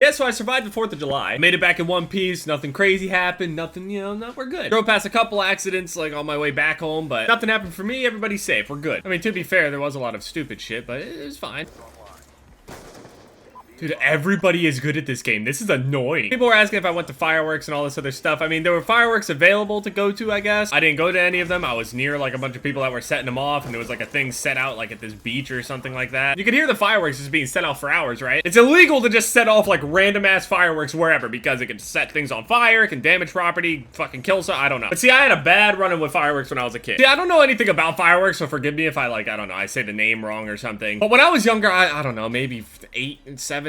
Yeah, so I survived the 4th of July. Made it back in one piece. Nothing crazy happened. Nothing, you know, no, we're good. Drove past a couple accidents, like, on my way back home, but nothing happened for me. Everybody's safe. We're good. I mean, to be fair, there was a lot of stupid shit, but it was fine. Dude, everybody is good at this game. This is annoying. People were asking if I went to fireworks and all this other stuff. I mean, there were fireworks available to go to, I guess. I didn't go to any of them. I was near, like, a bunch of people that were setting them off, and there was, like, a thing set out, like, at this beach or something like that. You could hear the fireworks just being set off for hours, right? It's illegal to just set off, like, random-ass fireworks wherever, because it can set things on fire, it can damage property, fucking kill some, I don't know. But see, I had a bad run-in with fireworks when I was a kid. See, I don't know anything about fireworks, so forgive me if I, like, I don't know, I say the name wrong or something. But when I was younger, I don't know, maybe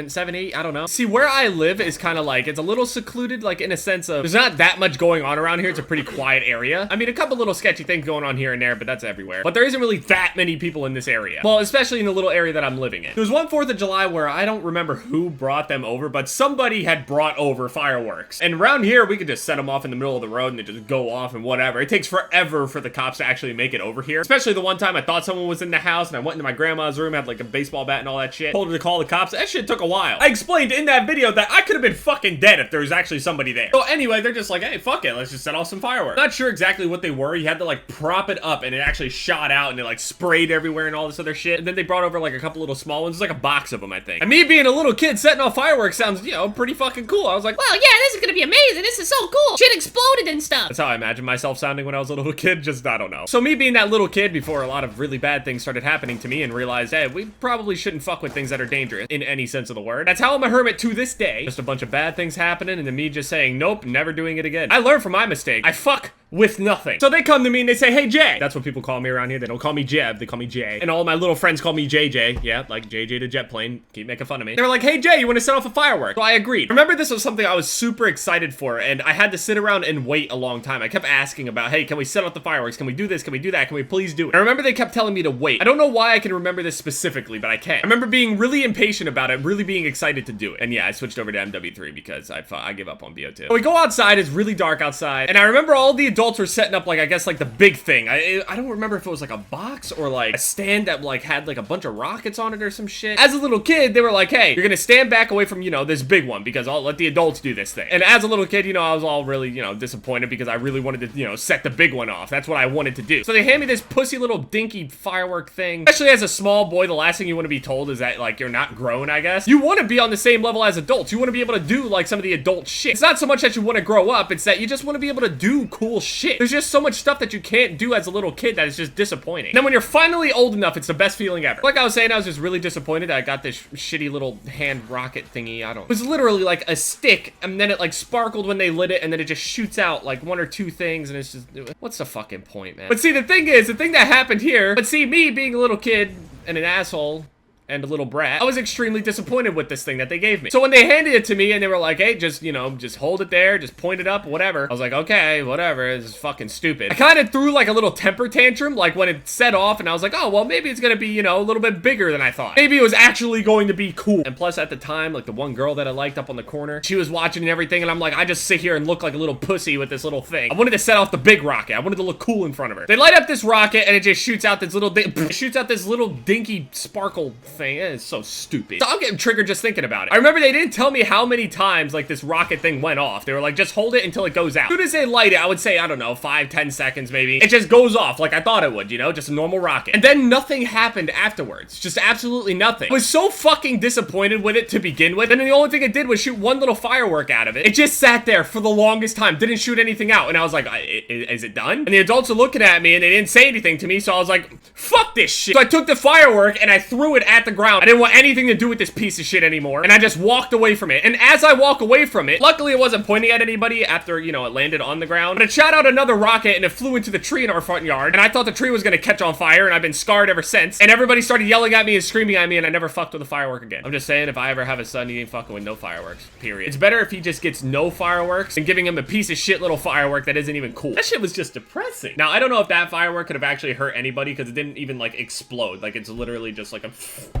7, 8, I don't know. See, where I live is kind of like, it's a little secluded, like in a sense of, there's not that much going on around here. It's a pretty quiet area. I mean, a couple little sketchy things going on here and there, but that's everywhere. But there isn't really that many people in this area. Well, especially in the little area that I'm living in. There was one 4th of July where I don't remember who brought them over, but somebody had brought over fireworks. And around here, we could just set them off in the middle of the road and they just go off and whatever. It takes forever for the cops to actually make it over here. Especially the one time I thought someone was in the house and I went into my grandma's room, had like a baseball bat and all that shit. Told her to call the cops. That shit took a while. I explained in that video that I could have been fucking dead if there was actually somebody there. So anyway, they're just like, hey, fuck it, let's just set off some fireworks. Not sure exactly what they were. You had to like prop it up and it actually shot out and it like sprayed everywhere and all this other shit. And then they brought over like a couple little small ones. There's like a box of them, I think. And me being a little kid setting off fireworks sounds, you know, pretty fucking cool. I was like, well, yeah, this is gonna be amazing. This is so cool. Shit exploded and stuff. That's how I imagined myself sounding when I was a little kid. Just, I don't know. So me being that little kid before a lot of really bad things started happening to me and realized, hey, we probably shouldn't fuck with things that are dangerous in any sense of the word. That's how I'm a hermit to this day. Just a bunch of bad things happening and then me just saying, nope, never doing it again. I learned from my mistake. I fuck with nothing. So they come to me and they say, hey, Jay. That's what people call me around here. They don't call me Jeb, they call me Jay. And all my little friends call me JJ. Yeah, like JJ the jet plane. Keep making fun of me. They were like, hey, Jay, you want to set off a firework? So I agreed. Remember, this was something I was super excited for, and I had to sit around and wait a long time. I kept asking about, hey, can we set off the fireworks? Can we do this? Can we do that? Can we please do it? And I remember they kept telling me to wait. I don't know why I can remember this specifically, but I can. I remember being really impatient about it, really being excited to do it. And yeah, I switched over to MW3 because I give up on BO2. So we go outside, it's really dark outside, and I remember all the adults were setting up like, I guess like the big thing. I don't remember if it was like a box or like a stand that like had like a bunch of rockets on it or some shit. As a little kid, they were like, hey, you're gonna stand back away from, you know, this big one because I'll let the adults do this thing. And as a little kid, you know, I was all really, you know, disappointed because I really wanted to, you know, set the big one off. That's what I wanted to do. So they hand me this pussy little dinky firework thing. Especially as a small boy, the last thing you want to be told is that like you're not grown, I guess. You want to be on the same level as adults. You want to be able to do like some of the adult shit. It's not so much that you want to grow up, it's that you just want to be able to do cool shit. There's just so much stuff that you can't do as a little kid that is just disappointing. And then when you're finally old enough, it's the best feeling ever. Like I was saying, I was just really disappointed that I got this shitty little hand rocket thingy. It was literally like a stick, and then it like sparkled when they lit it, and then it just shoots out like one or two things, and it's just, what's the fucking point, man? But see, the thing is, the thing that happened here, but see, me being a little kid and an asshole, and a little brat, I was extremely disappointed with this thing that they gave me. So when they handed it to me and they were like, hey, just, you know, just hold it there, just point it up, whatever. I was like, okay, whatever, this is fucking stupid. I kind of threw like a little temper tantrum, like when it set off, and I was like, oh, well, maybe it's gonna be, you know, a little bit bigger than I thought. Maybe it was actually going to be cool. And plus at the time, like the one girl that I liked up on the corner, she was watching and everything, and I'm like, I just sit here and look like a little pussy with this little thing. I wanted to set off the big rocket. I wanted to look cool in front of her. They light up this rocket and it just shoots out this little dinky sparkle thing. It's so stupid. So I'm getting triggered just thinking about it. I remember they didn't tell me how many times like this rocket thing went off. They were like, just hold it until it goes out. As soon as they light it, I would say, I don't know, 5-10 seconds maybe. It just goes off like I thought it would, you know, just a normal rocket. And then nothing happened afterwards. Just absolutely nothing. I was so fucking disappointed with it to begin with. And then the only thing it did was shoot one little firework out of it. It just sat there for the longest time, didn't shoot anything out. And I was like, is it done? And the adults are looking at me and they didn't say anything to me. So I was like, fuck this shit. So I took the firework and I threw it at the ground. I didn't want anything to do with this piece of shit anymore, and I just walked away from it. And as I walk away from it, luckily it wasn't pointing at anybody after, you know, it landed on the ground, but it shot out another rocket and it flew into the tree in our front yard, and I thought the tree was gonna catch on fire, and I've been scarred ever since, and everybody started yelling at me and screaming at me, and I never fucked with a firework again. I'm just saying, if I ever have a son, he ain't fucking with no fireworks, period. It's better if he just gets no fireworks than giving him a piece of shit little firework that isn't even cool. That shit was just depressing. Now, I don't know if that firework could have actually hurt anybody because it didn't even like explode. Like, it's literally just like a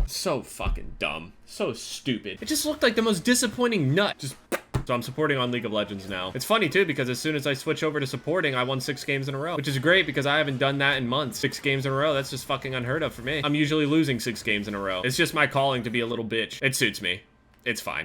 so fucking dumb. So stupid. It just looked like the most disappointing nut. Just so I'm supporting on League of Legends now. It's funny too because as soon as I switch over to supporting, I won 6 games in a row, which is great because I haven't done that in months. 6 games in a row, that's just fucking unheard of for me. I'm usually losing 6 games in a row. It's just my calling to be a little bitch. It suits me. It's fine.